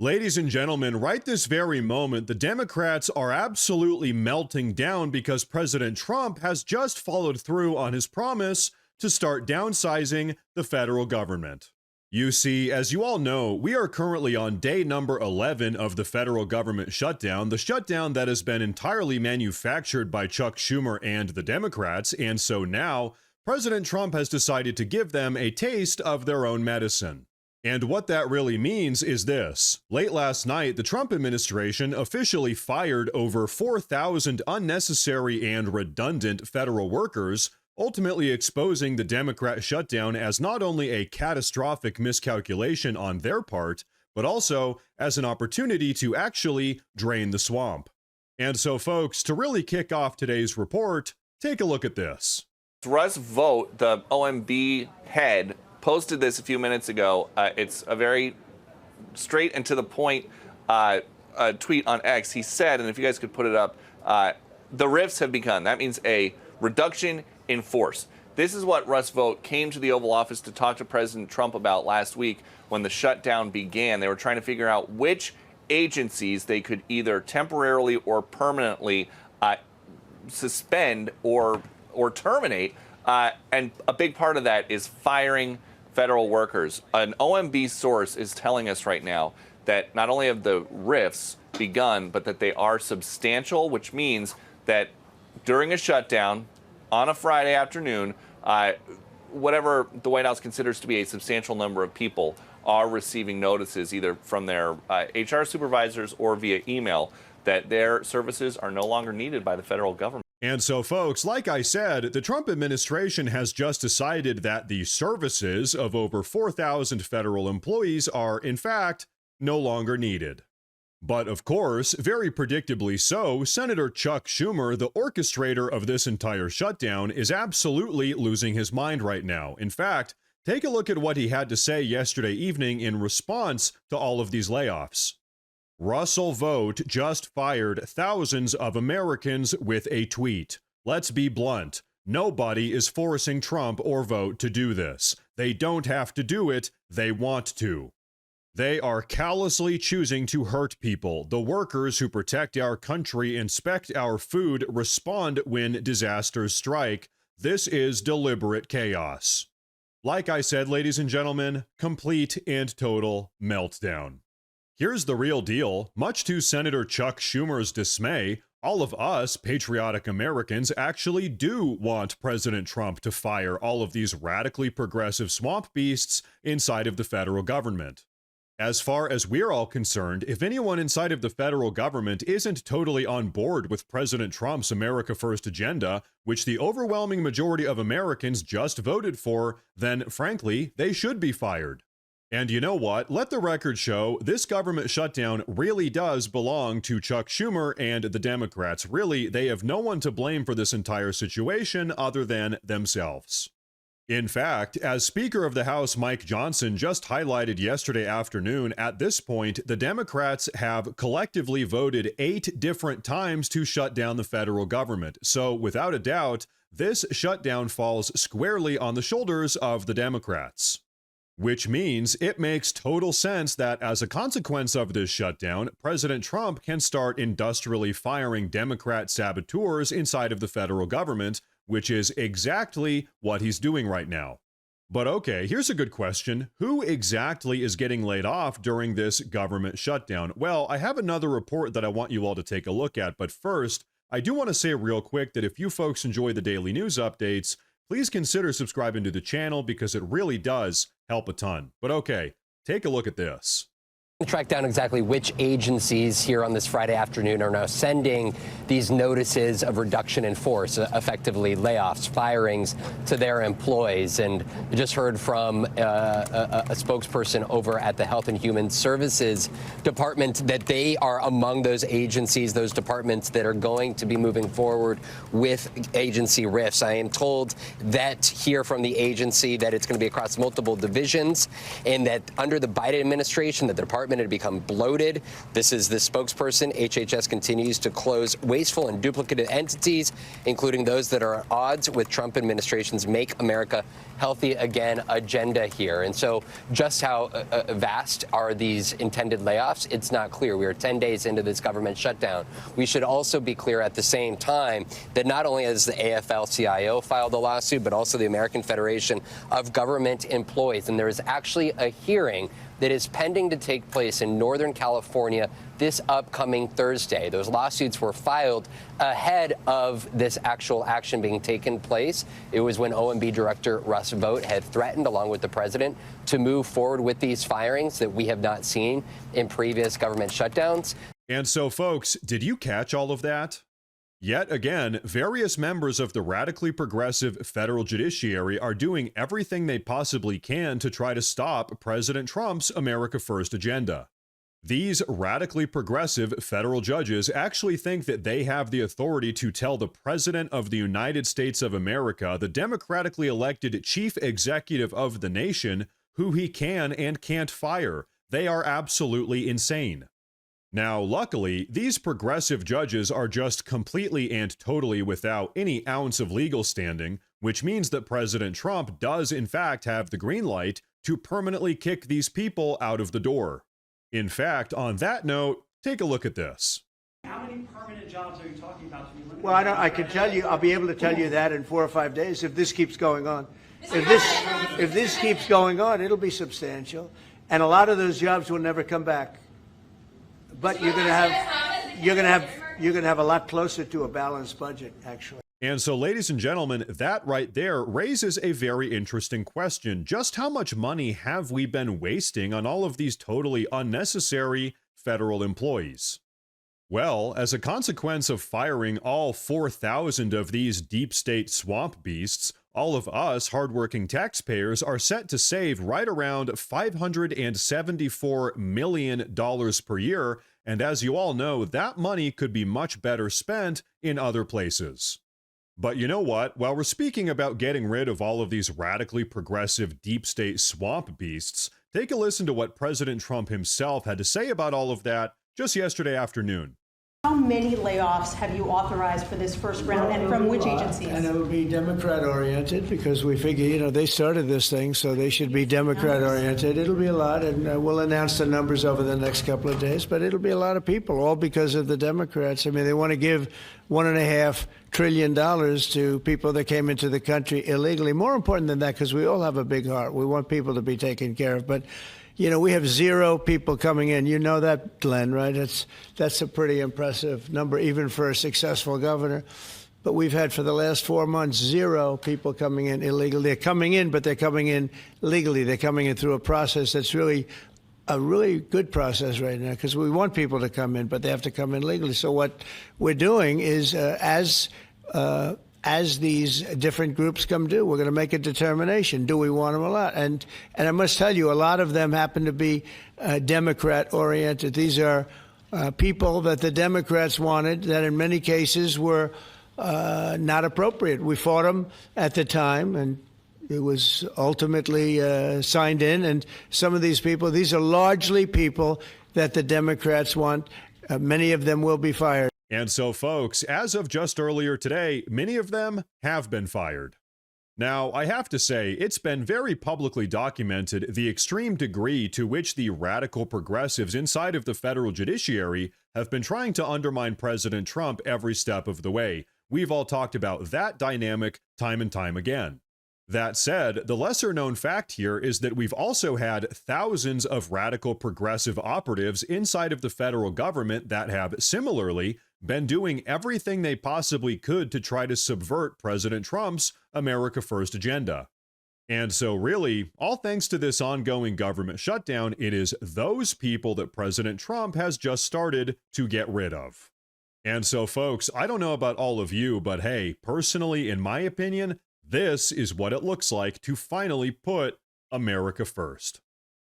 Ladies and gentlemen, right this very moment, the Democrats are absolutely melting down because President Trump has just followed through on his promise to start downsizing the federal government. You see, as you all know, we are currently on day number 11 of the federal government shutdown, the shutdown that has been entirely manufactured by Chuck Schumer and the Democrats, and so now President Trump has decided to give them a taste of their own medicine. And what that really means is this. Late last night, the Trump administration officially fired over 4,000 unnecessary and redundant federal workers, ultimately exposing the Democrat shutdown as not only a catastrophic miscalculation on their part, but also as an opportunity to actually drain the swamp. And so, folks, to really kick off today's report, take a look at this. Russ Vought, the OMB head, posted this a few minutes ago. It's a very straight and to the point tweet on X. He said, and if you guys could put it up, the rifts have begun. That means a reduction in force. This is what Russ Vought came to the Oval Office to talk to President Trump about last week when the shutdown began. They were trying to figure out which agencies they could either temporarily or permanently suspend or terminate. And a big part of that is firing federal workers. An OMB source is telling us right now that not only have the rifts begun, but that they are substantial, which means that during a shutdown on a Friday afternoon, whatever the White House considers to be a substantial number of people are receiving notices either from their HR supervisors or via email that their services are no longer needed by the federal government. And so, folks, like I said, the Trump administration has just decided that the services of over 4,000 federal employees are, in fact, no longer needed. But of course, very predictably so, Senator Chuck Schumer, the orchestrator of this entire shutdown, is absolutely losing his mind right now. In fact, take a look at what he had to say yesterday evening in response to all of these layoffs. Russell Vought just fired thousands of Americans with a tweet. Let's be blunt. Nobody is forcing Trump or Vought to do this. They don't have to do it. They want to. They are callously choosing to hurt people. The workers who protect our country, inspect our food, respond when disasters strike. This is deliberate chaos. Like I said, ladies and gentlemen, complete and total meltdown. Here's the real deal. Much to Senator Chuck Schumer's dismay, all of us patriotic Americans actually do want President Trump to fire all of these radically progressive swamp beasts inside of the federal government. As far as we're all concerned, if anyone inside of the federal government isn't totally on board with President Trump's America First agenda, which the overwhelming majority of Americans just voted for, then frankly, they should be fired. And you know what? Let the record show this government shutdown really does belong to Chuck Schumer and the Democrats. Really, they have no one to blame for this entire situation other than themselves. In fact, as Speaker of the House Mike Johnson just highlighted yesterday afternoon, at this point, the Democrats have collectively voted 8 different times to shut down the federal government. So without a doubt, this shutdown falls squarely on the shoulders of the Democrats. Which means it makes total sense that as a consequence of this shutdown, President Trump can start industrially firing Democrat saboteurs inside of the federal government, which is exactly what he's doing right now. But okay, here's a good question. Who exactly is getting laid off during this government shutdown? Well, I have another report that I want you all to take a look at, but first, I do want to say real quick that if you folks enjoy the daily news updates, please consider subscribing to the channel because it really does help a ton. But okay, take a look at this. Track down exactly which agencies here on this Friday afternoon are now sending these notices of reduction in force, effectively layoffs, firings to their employees. And I just heard from a spokesperson over at the Health and Human Services Department that they are among those agencies, those departments that are going to be moving forward with agency rifts. I am told that here from the agency that it's going to be across multiple divisions and that under the Biden administration, that the department department had become bloated. This is the spokesperson. HHS continues to close wasteful and duplicative entities, including those that are at odds with Trump administration's Make America Healthy Again agenda here. And so just how vast are these intended layoffs? It's not clear. We are 10 days into this government shutdown. We should also be clear at the same time that not only has the AFL-CIO filed a lawsuit, but also the American Federation of Government Employees. And there is actually a hearing that is pending to take place in Northern California this upcoming Thursday. Those lawsuits were filed ahead of this actual action being taken place. It was when OMB Director Russ Vought had threatened, along with the president, to move forward with these firings that we have not seen in previous government shutdowns. And so, folks, did you catch all of that? Yet again, various members of the radically progressive federal judiciary are doing everything they possibly can to try to stop President Trump's America First agenda. These radically progressive federal judges actually think that they have the authority to tell the President of the United States of America, the democratically elected chief executive of the nation, who he can and can't fire. They are absolutely insane. Now, luckily, these progressive judges are just completely and totally without any ounce of legal standing, which means that President Trump does in fact have the green light to permanently kick these people out of the door. In fact, on that note, take a look at this. How many permanent jobs are you talking about to be eliminated? Well, I can tell you, I'll be able to tell you that in 4 or 5 days if this keeps going on. If this keeps going on, it'll be substantial, and a lot of those jobs will never come back. But you're going to have a lot closer to a balanced budget, actually. And so, ladies and gentlemen, that right there raises a very interesting question. Just how much money have we been wasting on all of these totally unnecessary federal employees? Well, as a consequence of firing all 4,000 of these deep state swamp beasts, all of us hardworking taxpayers are set to save right around $574 million per year. And as you all know, that money could be much better spent in other places. But you know what? While we're speaking about getting rid of all of these radically progressive deep state swamp beasts, take a listen to what President Trump himself had to say about all of that just yesterday afternoon. How many layoffs have you authorized for this first round, and from which agencies? And it will be Democrat-oriented because we figure, they started this thing, so they should be Democrat-oriented. It'll be a lot, and we'll announce the numbers over the next couple of days, but it'll be a lot of people, all because of the Democrats. I mean, they want to give $1.5 trillion to people that came into the country illegally. More important than that, because we all have a big heart. We want people to be taken care of, but we have 0 people coming in. You know that, Glenn, right? That's a pretty impressive number, even for a successful governor. But we've had for the last 4 months 0 people coming in illegally. They're coming in, but they're coming in legally. They're coming in through a process that's really a really good process right now, because we want people to come in, but they have to come in legally. So what we're doing is, as these different groups come due, we're going to make a determination. Do we want them or not? And I must tell you, a lot of them happen to be Democrat-oriented. These are people that the Democrats wanted that in many cases were not appropriate. We fought them at the time, and it was ultimately signed in. And some of these people, these are largely people that the Democrats want. Many of them will be fired. And so, folks, as of just earlier today, many of them have been fired. Now, I have to say, it's been very publicly documented the extreme degree to which the radical progressives inside of the federal judiciary have been trying to undermine President Trump every step of the way. We've all talked about that dynamic time and time again. That said, the lesser-known fact here is that we've also had thousands of radical progressive operatives inside of the federal government that have similarly been doing everything they possibly could to try to subvert President Trump's America First agenda. And so really, all thanks to this ongoing government shutdown, it is those people that President Trump has just started to get rid of. And so, folks, I don't know about all of you, but hey, personally, in my opinion, this is what it looks like to finally put America first.